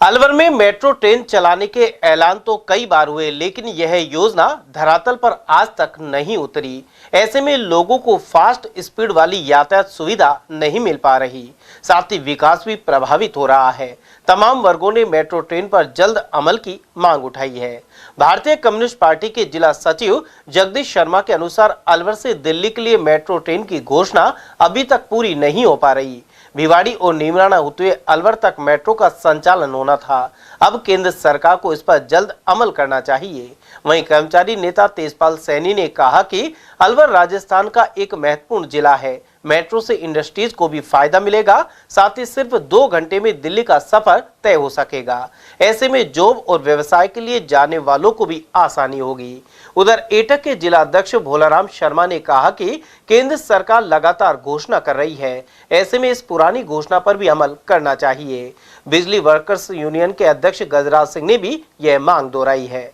अलवर में metro train चलाने के ऐलान तो कई बार हुए, लेकिन यह योजना धरातल पर आज तक नहीं उतरी। ऐसे में लोगों को फास्ट स्पीड वाली यातायात सुविधा नहीं मिल पा रही, साथ ही विकास भी प्रभावित हो रहा है। तमाम वर्गों ने मेट्रो ट्रेन पर जल्द अमल की मांग उठाई है। भारतीय कम्युनिस्ट पार्टी के जिला सचिव जगदीश शर्मा के अनुसार अलवर से दिल्ली के लिए मेट्रो ट्रेन की घोषणा अभी तक पूरी नहीं हो पा रही। भिवाड़ी और नीमराना होते हुए अलवर तक मेट्रो का संचालन होना था। अब केंद्र सरकार को इस पर जल्द अमल करना चाहिए। वहीं कर्मचारी नेता तेजपाल सैनी ने कहा कि अलवर राजस्थान का एक महत्वपूर्ण जिला है। मेट्रो से इंडस्ट्रीज को भी फायदा मिलेगा, साथ ही सिर्फ 2 घंटे में दिल्ली का सफर तय हो सकेगा। ऐसे में जॉब और व्यवसाय के लिए जाने वालों को भी आसानी होगी। उधर एटक के जिला अध्यक्ष भोलाराम शर्मा ने कहा कि केंद्र सरकार लगातार घोषणा कर रही है, ऐसे में इस पुरानी घोषणा पर भी अमल करना चाहिए। बिजली वर्कर्स यूनियन के अध्यक्ष गजराज सिंह ने भी यह मांग दोहराई है।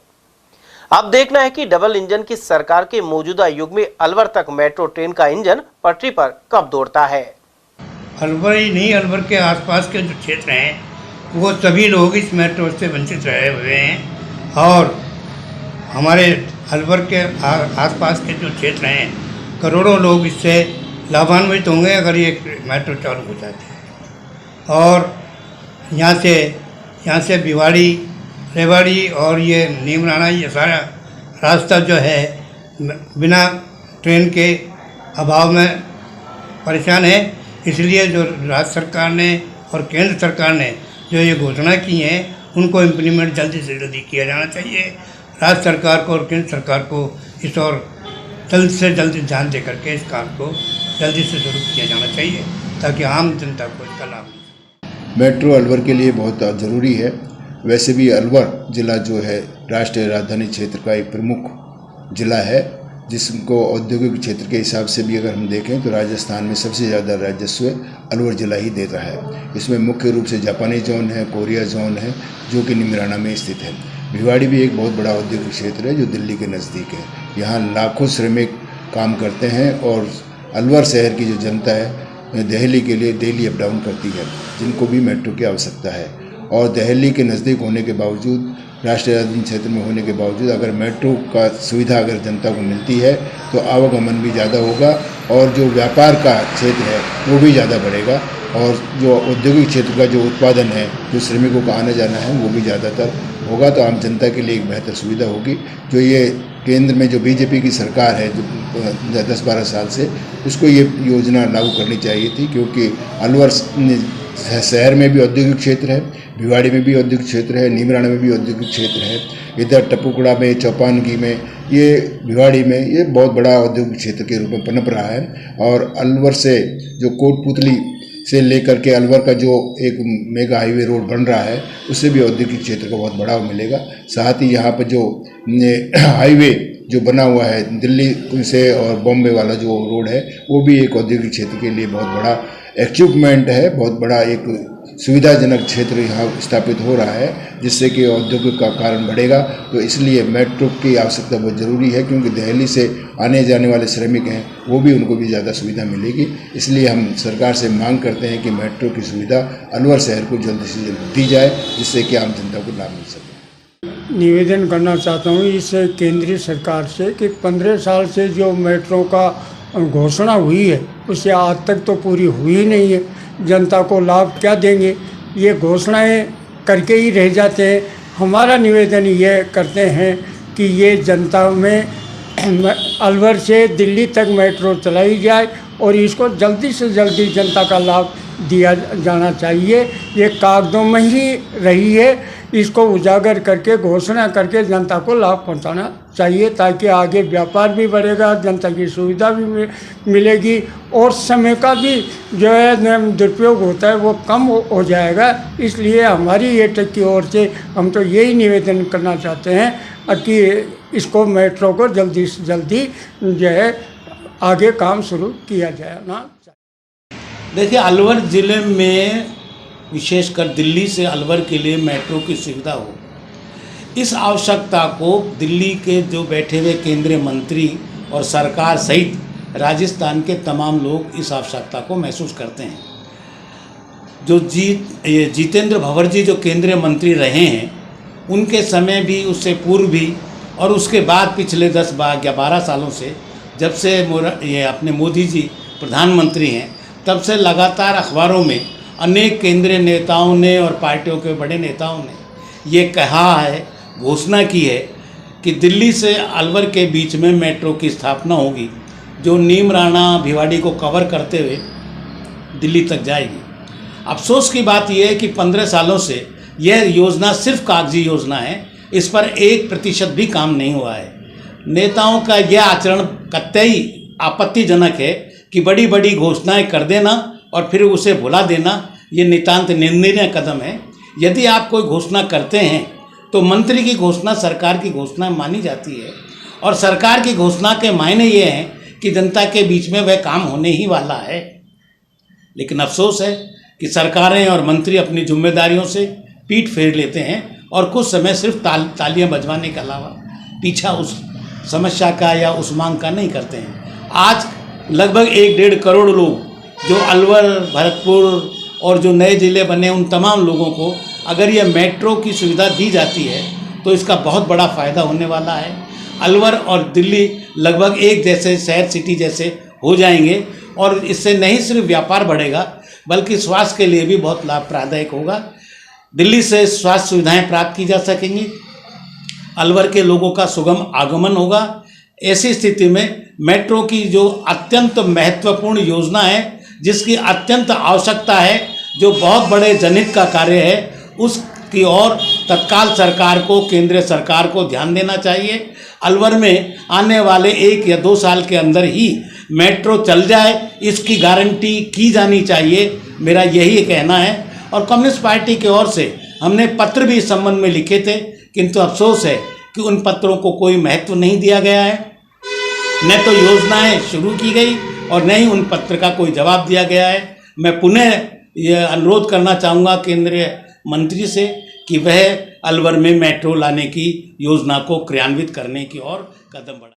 अब देखना है कि डबल इंजन की सरकार के मौजूदा युग में अलवर तक मेट्रो ट्रेन का इंजन पटरी पर कब दौड़ता है। अलवर ही नहीं, अलवर के आसपास के जो क्षेत्र हैं वो सभी लोग इस मेट्रो से वंचित रहे हुए हैं और हमारे अलवर के आसपास के जो क्षेत्र हैं करोड़ों लोग इससे लाभान्वित होंगे अगर ये मेट्रो चालू हो जाती है। और यहाँ से भिवाड़ी, रेवाड़ी और ये नीमराना, ये सारा रास्ता जो है बिना ट्रेन के अभाव में परेशान है। इसलिए जो राज्य सरकार ने और केंद्र सरकार ने जो ये घोषणा की है उनको इम्प्लीमेंट जल्दी से जल्दी किया जाना चाहिए। राज्य सरकार को और केंद्र सरकार को इस और जल्द से जल्दी ध्यान दे करके इस काम को जल्दी से शुरू किया जाना चाहिए ताकि आम जनता को इसका लाभ मिले। मेट्रो अलवर के लिए बहुत ज़रूरी है। वैसे भी अलवर ज़िला जो है राष्ट्रीय राजधानी क्षेत्र का एक प्रमुख ज़िला है, जिसको औद्योगिक क्षेत्र के हिसाब से भी अगर हम देखें तो राजस्थान में सबसे ज़्यादा राजस्व अलवर ज़िला ही देता है। इसमें मुख्य रूप से जापानी जोन है, कोरिया जोन है, जो कि नीमराना में स्थित है। भिवाड़ी भी एक बहुत बड़ा औद्योगिक क्षेत्र है जो दिल्ली के नज़दीक है। यहाँ लाखों श्रमिक काम करते हैं और अलवर शहर की जो जनता है दिल्ली के लिए डेली अप डाउन करती है, जिनको भी मेट्रो की आवश्यकता है। और दिल्ली के नज़दीक होने के बावजूद, राष्ट्रीय राजधानी क्षेत्र में होने के बावजूद अगर मेट्रो का सुविधा अगर जनता को मिलती है तो आवागमन भी ज़्यादा होगा और जो व्यापार का क्षेत्र है वो भी ज़्यादा बढ़ेगा और जो औद्योगिक क्षेत्र का जो उत्पादन है, जो श्रमिकों का आना जाना है, वो भी ज़्यादातर होगा। तो आम जनता के लिए एक बेहतर सुविधा होगी। जो ये केंद्र में जो बीजेपी की सरकार है जो 10-12 साल से, उसको ये योजना लागू करनी चाहिए थी, क्योंकि अलवर शहर में भी औद्योगिक क्षेत्र है, भिवाड़ी में भी औद्योगिक क्षेत्र है, नीमराना में भी औद्योगिक क्षेत्र है, इधर टपुकड़ा में, चौपानगी में, ये भिवाड़ी में ये बहुत बड़ा औद्योगिक क्षेत्र के रूप में पनप रहा है। और अलवर से जो कोटपुतली से लेकर के अलवर का जो एक मेगा हाईवे रोड बन रहा है, उससे भी औद्योगिक क्षेत्र को बहुत बढ़ावा मिलेगा। साथ ही यहाँ पर जो हाईवे जो बना हुआ है दिल्ली से और बॉम्बे वाला जो रोड है, वो भी एक औद्योगिक क्षेत्र के लिए बहुत बड़ा इक्विपमेंट है, बहुत बड़ा एक सुविधाजनक क्षेत्र यहाँ स्थापित हो रहा है, जिससे कि औद्योगिक का कारण बढ़ेगा। तो इसलिए मेट्रो की आवश्यकता बहुत ज़रूरी है, क्योंकि दिल्ली से आने जाने वाले श्रमिक हैं वो भी, उनको भी ज़्यादा सुविधा मिलेगी। इसलिए हम सरकार से मांग करते हैं कि मेट्रो की सुविधा अलवर शहर को जल्द से जल्द दी जाए, जिससे कि आम जनता को लाभ मिल सके। निवेदन करना चाहता हूँ इस केंद्रीय सरकार से कि 15 साल से जो मेट्रो का घोषणा हुई है उससे आज तक तो पूरी हुई नहीं है। जनता को लाभ क्या देंगे, ये घोषणाएं करके ही रह जाते हैं। हमारा निवेदन ये करते हैं कि ये जनता में अलवर से दिल्ली तक मेट्रो चलाई जाए और इसको जल्दी से जल्दी जनता का लाभ दिया जाना चाहिए। ये कागजों में ही रही है, इसको उजागर करके घोषणा करके जनता को लाभ पहुंचाना चाहिए, ताकि आगे व्यापार भी बढ़ेगा, जनता की सुविधा भी मिलेगी और समय का भी जो है दुरुपयोग होता है वो कम हो जाएगा। इसलिए हमारी एटक की ओर से हम तो यही निवेदन करना चाहते हैं कि इसको मेट्रो को जल्दी से जल्दी जो है आगे काम शुरू किया जाए ना। देखिए, अलवर ज़िले में विशेषकर दिल्ली से अलवर के लिए मेट्रो की सुविधा हो, इस आवश्यकता को दिल्ली के जो बैठे हुए केंद्रीय मंत्री और सरकार सहित राजस्थान के तमाम लोग इस आवश्यकता को महसूस करते हैं। जो जितेंद्र भंवर जी जो केंद्रीय मंत्री रहे हैं, उनके समय भी, उससे पूर्व भी और उसके बाद पिछले 10-12 सालों से, जब से ये अपने मोदी जी प्रधानमंत्री हैं, तब से लगातार अखबारों में अनेक केंद्रीय नेताओं ने और पार्टियों के बड़े नेताओं ने ये कहा है, घोषणा की है कि दिल्ली से अलवर के बीच में मेट्रो की स्थापना होगी, जो नीम राणा भिवाड़ी को कवर करते हुए दिल्ली तक जाएगी। अफसोस की बात यह है कि 15 सालों से यह योजना सिर्फ कागजी योजना है, इस पर 1% भी काम नहीं हुआ है। नेताओं का यह आचरण कतई आपत्तिजनक है कि बड़ी बड़ी घोषणाएं कर देना और फिर उसे भुला देना, ये नितांत निंदनीय कदम है। यदि आप कोई घोषणा करते हैं तो मंत्री की घोषणा सरकार की घोषणा मानी जाती है, और सरकार की घोषणा के मायने ये हैं कि जनता के बीच में वह काम होने ही वाला है। लेकिन अफसोस है कि सरकारें और मंत्री अपनी जिम्मेदारियों से पीठ फेर लेते हैं और कुछ समय सिर्फ तालियां बजवाने के अलावा पीछा उस समस्या का या उस मांग का नहीं करते हैं। आज लगभग 1-1.5 करोड़ लोग जो अलवर, भरतपुर और जो नए ज़िले बने, उन तमाम लोगों को अगर यह मेट्रो की सुविधा दी जाती है तो इसका बहुत बड़ा फ़ायदा होने वाला है। अलवर और दिल्ली लगभग एक जैसे शहर, सिटी जैसे हो जाएंगे, और इससे नहीं सिर्फ व्यापार बढ़ेगा बल्कि स्वास्थ्य के लिए भी बहुत लाभप्रदायक होगा। दिल्ली से स्वास्थ्य सुविधाएं प्राप्त की जा सकेंगी, अलवर के लोगों का सुगम आगमन होगा। ऐसी स्थिति में मेट्रो की जो अत्यंत महत्वपूर्ण योजना है, जिसकी अत्यंत आवश्यकता है, जो बहुत बड़े जनहित का कार्य है, उसकी ओर तत्काल सरकार को, केंद्र सरकार को ध्यान देना चाहिए। अलवर में आने वाले 1 या 2 साल के अंदर ही मेट्रो चल जाए, इसकी गारंटी की जानी चाहिए, मेरा यही कहना है। और कम्युनिस्ट पार्टी की ओर से हमने पत्र भी इस संबंध में लिखे थे, किंतु अफसोस है कि उन पत्रों को कोई महत्व नहीं दिया गया है। न तो योजनाएं शुरू की गई और न ही उन पत्र का कोई जवाब दिया गया है। मैं पुनः यह अनुरोध करना चाहूँगा केंद्रीय मंत्री से कि वह अलवर में मेट्रो लाने की योजना को क्रियान्वित करने की ओर कदम बढ़ाएं।